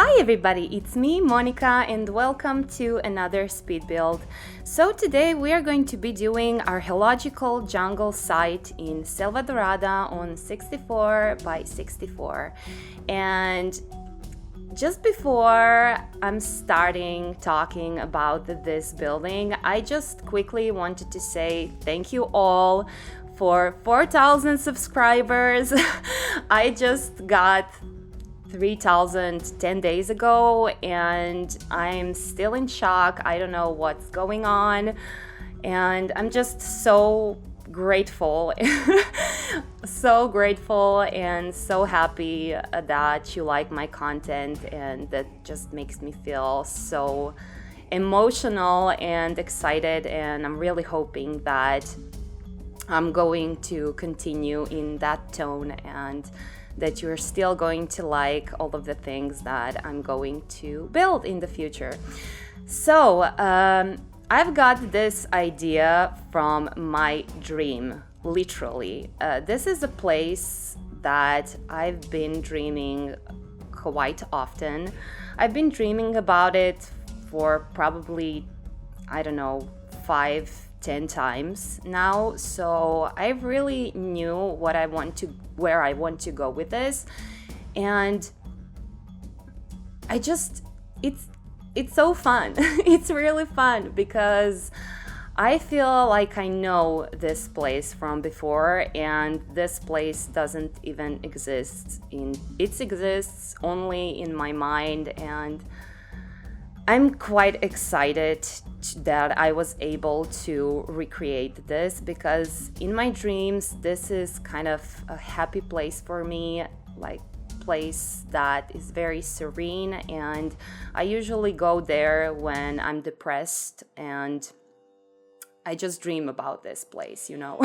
Hi everybody, it's me, Monica, and welcome to another speed build. So today we are going to be doing archaeological jungle site in Selvadorada on 64 by 64. And just before I'm starting talking about this building, I just quickly wanted to say thank you all for 4,000 subscribers. I just got 3,000 10 days ago and I'm still in shock. I don't know what's going on and I'm just so grateful so grateful and so happy that you like my content, and that just makes me feel so emotional and excited, and I'm really hoping that I'm going to continue in that tone and that you're still going to like all of the things that I'm going to build in the future. So I've got this idea from my dream, literally. This is a place that I've been dreaming quite often. I've been dreaming about it for probably, I don't know, 5-10 times now, so I really knew where I want to go with this, and it's so fun. It's really fun because I feel like I know this place from before, and this place doesn't even exist. It exists only in my mind, and I'm quite excited that I was able to recreate this, because in my dreams this is kind of a happy place for me, like place that is very serene, and I usually go there when I'm depressed and I just dream about this place, you know.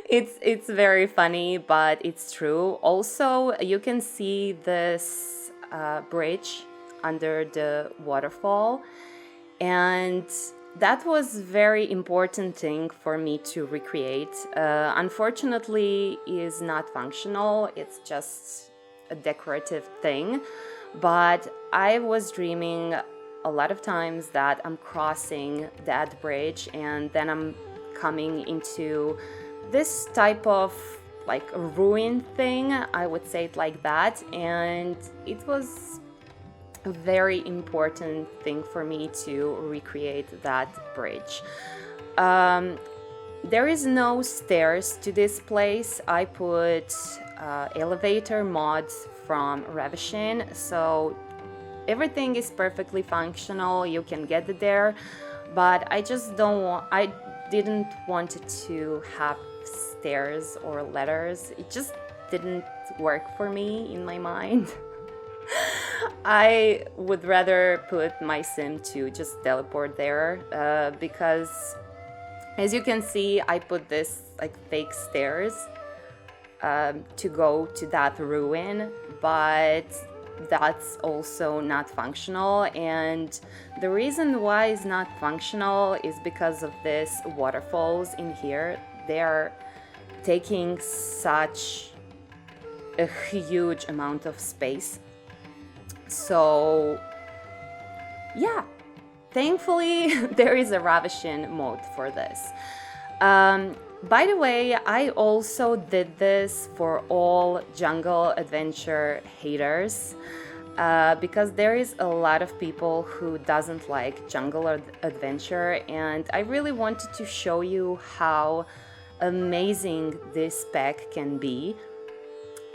It's very funny, but it's true. Also, you can see this bridge under the waterfall, and that was very important thing for me to recreate. Unfortunately, is not functional. It's just a decorative thing, but I was dreaming a lot of times that I'm crossing that bridge and then I'm coming into this type of like a ruin thing, I would say it like that, and it was a very important thing for me to recreate that bridge. There is no stairs to this place. I put elevator mods from Revision, so everything is perfectly functional. You can get there, but I didn't want it to have stairs or ladders. It just didn't work for me in my mind. I would rather put my sim to just teleport there, because as you can see, I put this like fake stairs to go to that ruin, but that's also not functional. And the reason why it's not functional is because of this waterfalls in here. They are taking such a huge amount of space. So yeah, thankfully there is a Revision mode for this. By the way, I also did this for all jungle adventure haters, because there is a lot of people who doesn't like jungle adventure, and I really wanted to show you how amazing this pack can be.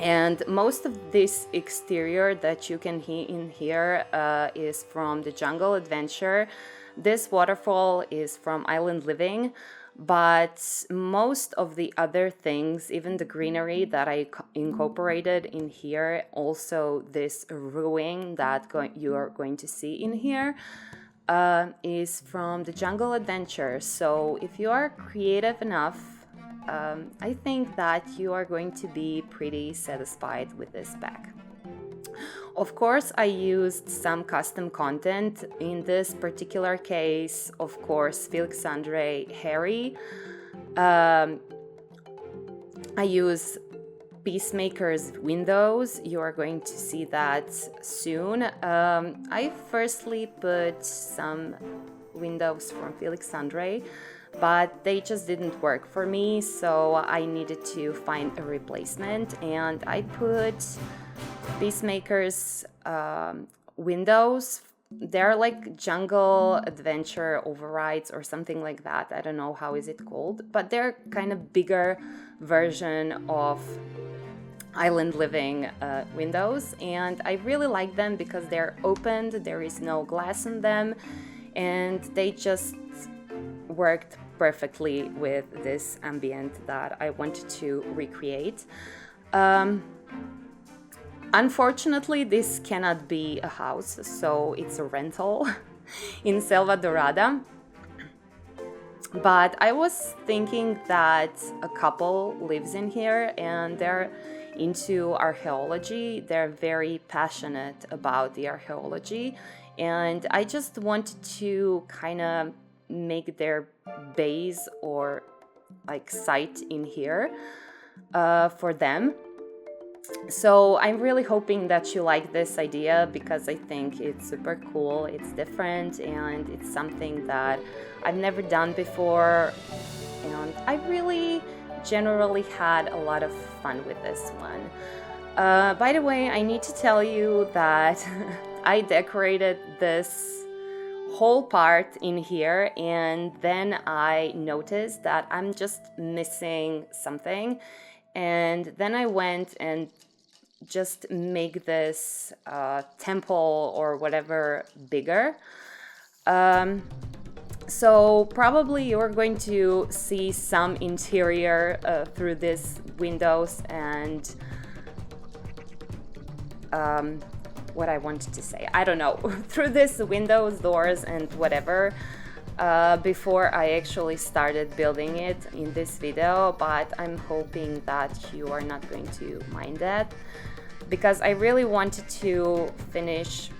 And most of this exterior that you can see in here is from the Jungle Adventure. This waterfall is from Island Living, but most of the other things, even the greenery that I incorporated in here, also this ruin that you are going to see in here, is from the Jungle Adventure. So if you are creative enough, I think that you are going to be pretty satisfied with this pack. Of course, I used some custom content. In this particular case, of course, Felixandre Harry. I use Peacemaker's windows. You are going to see that soon. I firstly put some windows from Felix Andre, but they just didn't work for me, so I needed to find a replacement, and I put Peacemaker's windows. They're like jungle adventure overrides or something like that. I don't know how is it called, but they're kind of bigger version of island living windows, and I really like them because they're opened, there is no glass in them, and they just worked perfectly with this ambient that I wanted to recreate. Unfortunately, this cannot be a house, so it's a rental in Selvadorada. But I was thinking that a couple lives in here and they're into archaeology. They're very passionate about the archaeology, and I just wanted to kind of make their base or like site in here for them. So I'm really hoping that you like this idea because I think it's super cool, it's different, and it's something that I've never done before, and I really generally had a lot of fun with this one. By the way, I need to tell you that I decorated this whole part in here, and then I noticed that I'm just missing something, and then I went and just make this temple or whatever bigger. So probably you're going to see some interior through these windows and what I wanted to say, I don't know, through these windows, doors, and whatever, before I actually started building it in this video, but I'm hoping that you are not going to mind that, because I really wanted to finish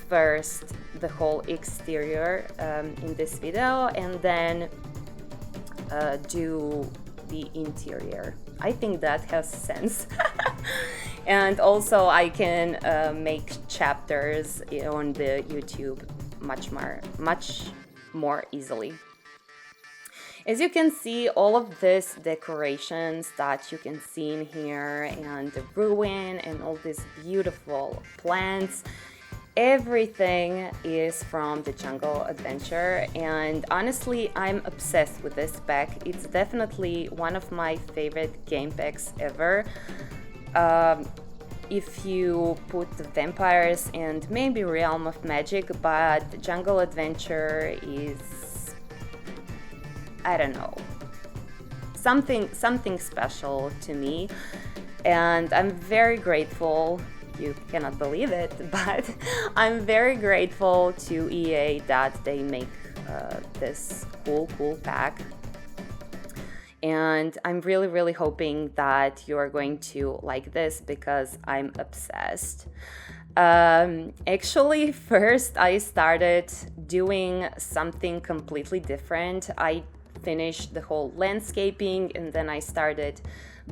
first the whole exterior in this video and then do the interior. I think that has sense. And also I can make chapters on the YouTube much more easily. As you can see, all of these decorations that you can see in here, and the ruin and all these beautiful plants, everything is from the Jungle Adventure, and honestly I'm obsessed with this pack. It's definitely one of my favorite game packs ever. If you put the vampires and maybe Realm of Magic, but Jungle Adventure is, I don't know, something special to me, and I'm very grateful. You cannot believe it, but I'm very grateful to EA that they make this cool pack. And I'm really hoping that you're going to like this because I'm obsessed. Actually, first I started doing something completely different. I finished the whole landscaping and then I started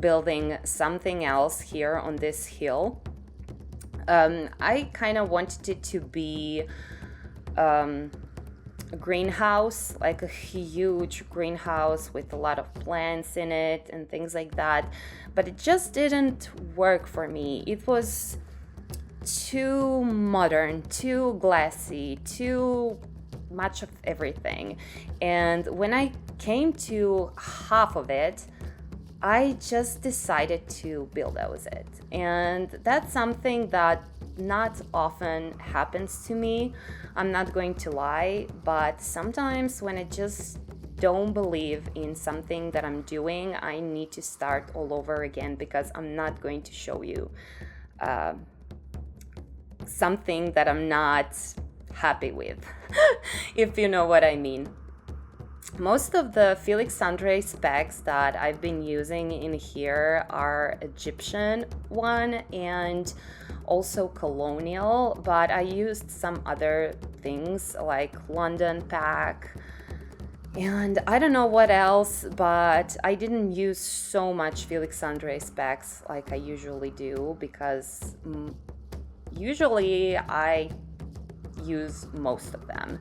building something else here on this hill. I kind of wanted it to be a greenhouse, like a huge greenhouse with a lot of plants in it and things like that, but it just didn't work for me. It was too modern, too glassy, too much of everything, and when I came to half of it, I just decided to bulldoze it, and that's something that not often happens to me. I'm not going to lie, but sometimes when I just don't believe in something that I'm doing, I need to start all over again because I'm not going to show you something that I'm not happy with, if you know what I mean. Most of the Felix Andre specs that I've been using in here are Egyptian one and also colonial, but I used some other things like London pack And I don't know what else, but I didn't use so much Felix Andre specs like I usually do, because usually I use most of them.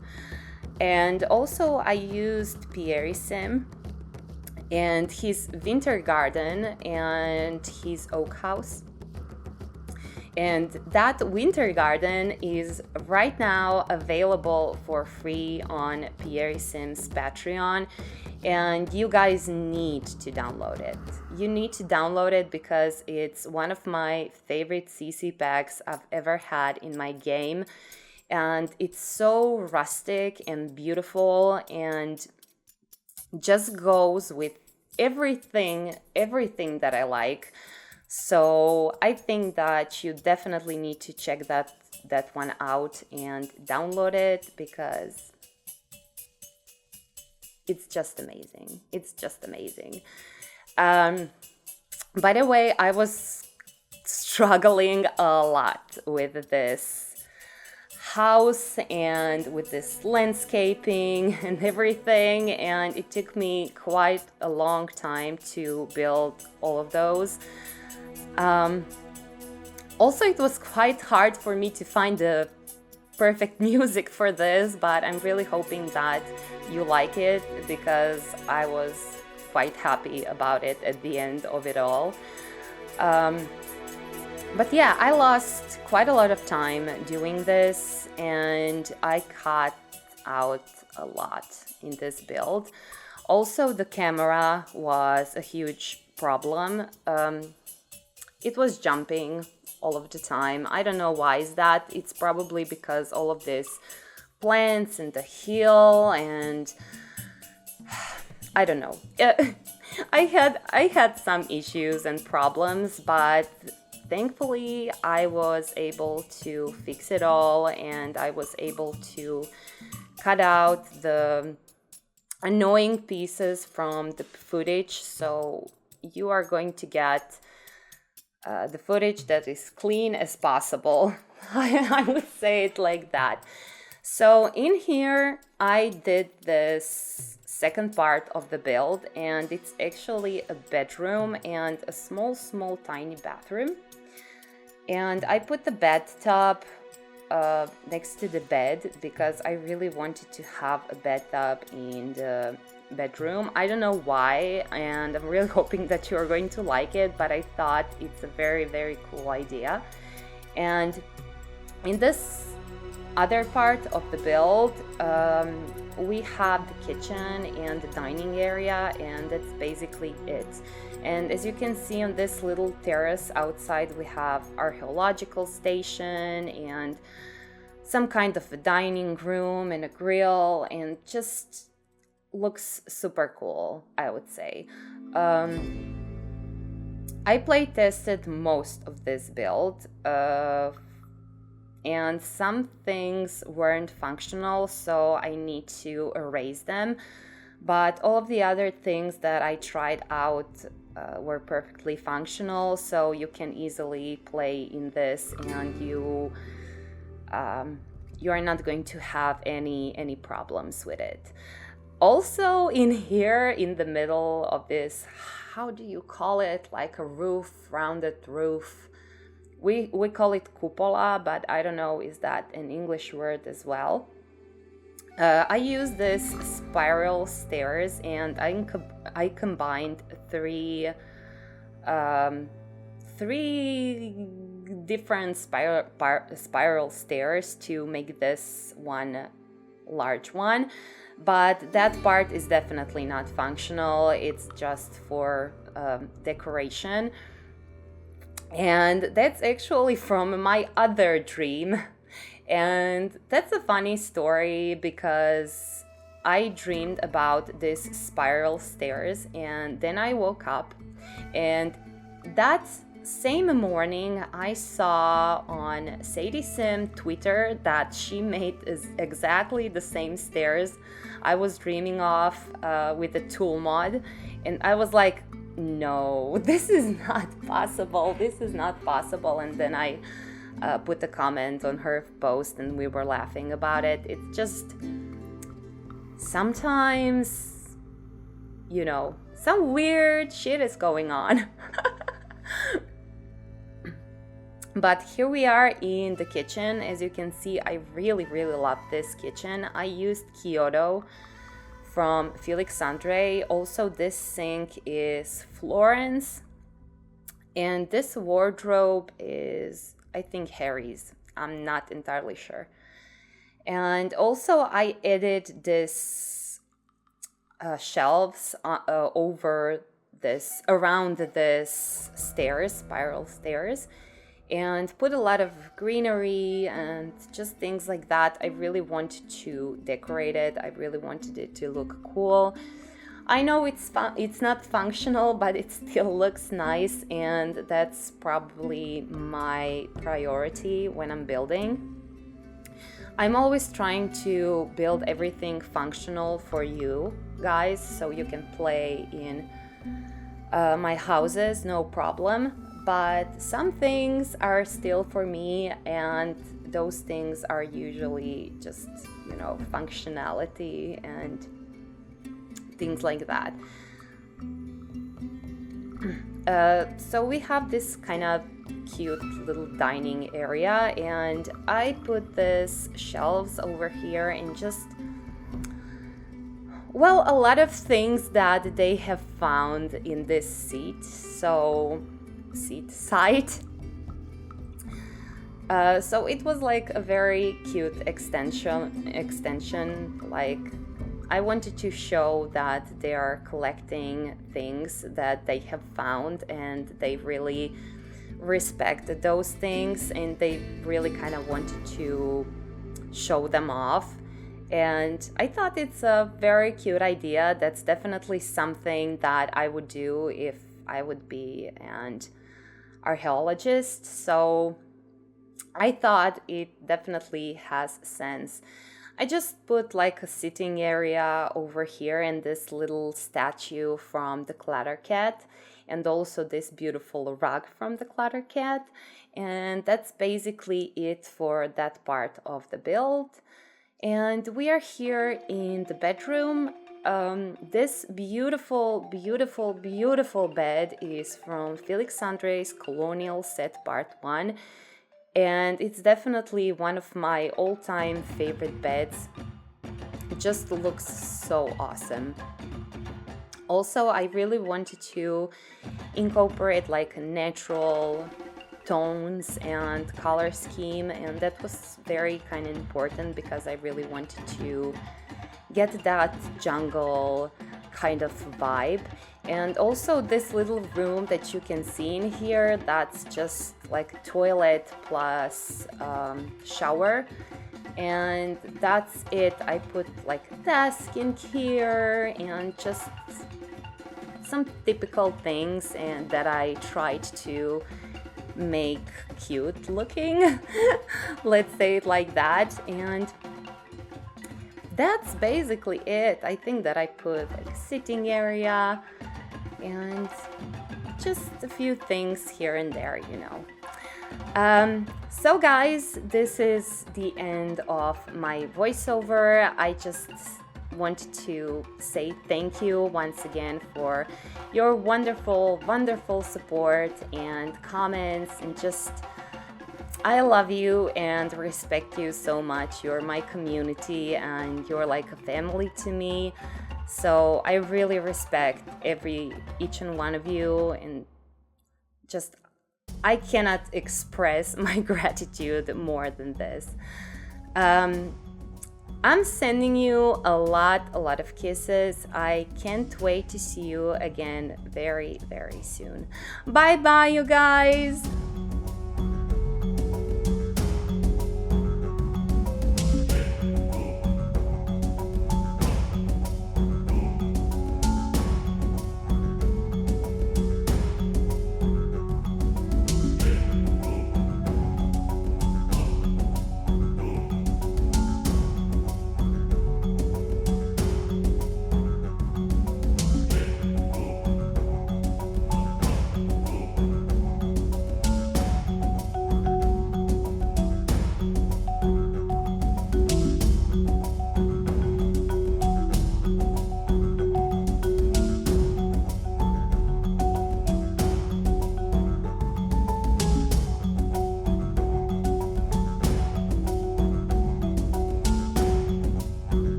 And also I used Pierre Sim and his Winter Garden and his Oak House. And that Winter Garden is right now available for free on Pierre Sim's Patreon, and you guys need to download it. You need to download it because it's one of my favorite CC packs I've ever had in my game, and it's so rustic and beautiful and just goes with everything that I like. So I think that you definitely need to check that one out and download it, because it's just amazing. It's just amazing. By the way, I was struggling a lot with this house and with this landscaping and everything, and it took me quite a long time to build all of those. Also, it was quite hard for me to find the perfect music for this, but I'm really hoping that you like it, because I was quite happy about it at the end of it all. But yeah, I lost quite a lot of time doing this, and I cut out a lot in this build. Also, the camera was a huge problem. It was jumping all of the time. I don't know why is that. It's probably because all of this plants and the hill, and I don't know. I had some issues and problems, but thankfully I was able to fix it all, and I was able to cut out the annoying pieces from the footage, so you are going to get the footage that is clean as possible. I would say it like that. So in here, I did this second part of the build, and it's actually a bedroom and a small, tiny bathroom. And I put the bathtub next to the bed because I really wanted to have a bathtub in the bedroom. I don't know why, and I'm really hoping that you are going to like it, but I thought it's a very, very cool idea. And in this other part of the build, we have the kitchen and the dining area, and that's basically it. And as you can see on this little terrace outside, we have archaeological station and some kind of a dining room and a grill, and just looks super cool, I would say. I play tested most of this build, and some things weren't functional, so I need to erase them. But all of the other things that I tried out were perfectly functional, so you can easily play in this, and you are not going to have any problems with it. Also in here, in the middle of this, how do you call it, like a roof, rounded roof, we call it cupola, but I don't know, is that an English word as well? I use this spiral stairs, and I combined three different spiral stairs to make this one large one. But that part is definitely not functional. It's just for decoration. And that's actually from my other dream. And that's a funny story because I dreamed about this spiral stairs, and then I woke up, and that same morning I saw on Sadie Sim Twitter that she made exactly the same stairs I was dreaming of with the tool mod, and I was like, no, this is not possible, and then I put a comment on her post and we were laughing about it. It's just, sometimes, you know, some weird shit is going on. But here we are in the kitchen. As you can see, I really love this kitchen. I used Kyoto from Felix Andre. Also, this sink is Florence. And this wardrobe is, I think, Harry's. I'm not entirely sure. And also, I added this shelves around this stairs, spiral stairs, and put a lot of greenery and just things like that. I really wanted to decorate it. I really wanted it to look cool. I know it's not functional, but it still looks nice, and that's probably my priority when I'm building. I'm always trying to build everything functional for you guys, so you can play in my houses, no problem. But some things are still for me, and those things are usually just, you know, functionality and things like that. So we have this kind of cute little dining area, and I put this shelves over here and just, well, a lot of things that they have found in this site. So it was like a very cute extension. Like, I wanted to show that they are collecting things that they have found, and they really respect those things, and they really kind of wanted to show them off. And I thought it's a very cute idea. That's definitely something that I would do if I would be an archaeologist. So I thought it definitely has sense. I just put like a sitting area over here, and this little statue from the Clatter Cat, and also this beautiful rug from the Clatter Cat. And that's basically it for that part of the build. And we are here in the bedroom. This beautiful bed is from Felix Andre's Colonial Set Part 1. And it's definitely one of my all-time favorite beds. It just looks so awesome. Also, I really wanted to incorporate like natural tones and color scheme, and that was very kind of important because I really wanted to get that jungle kind of vibe. And also this little room that you can see in here, that's just like toilet plus shower, and that's it. I put like a desk in here and just some typical things, and that I tried to make cute looking. Let's say it like that. And that's basically it. I think that I put like a sitting area and just a few things here and there, you know. So guys, this is the end of my voiceover. I just wanted to say thank you once again for your wonderful support and comments, and just I love you and respect you so much. You're my community and you're like a family to me. So I really respect each and one of you, and just I cannot express my gratitude more than this. I'm sending you a lot of kisses. I can't wait to see you again very soon. Bye, you guys.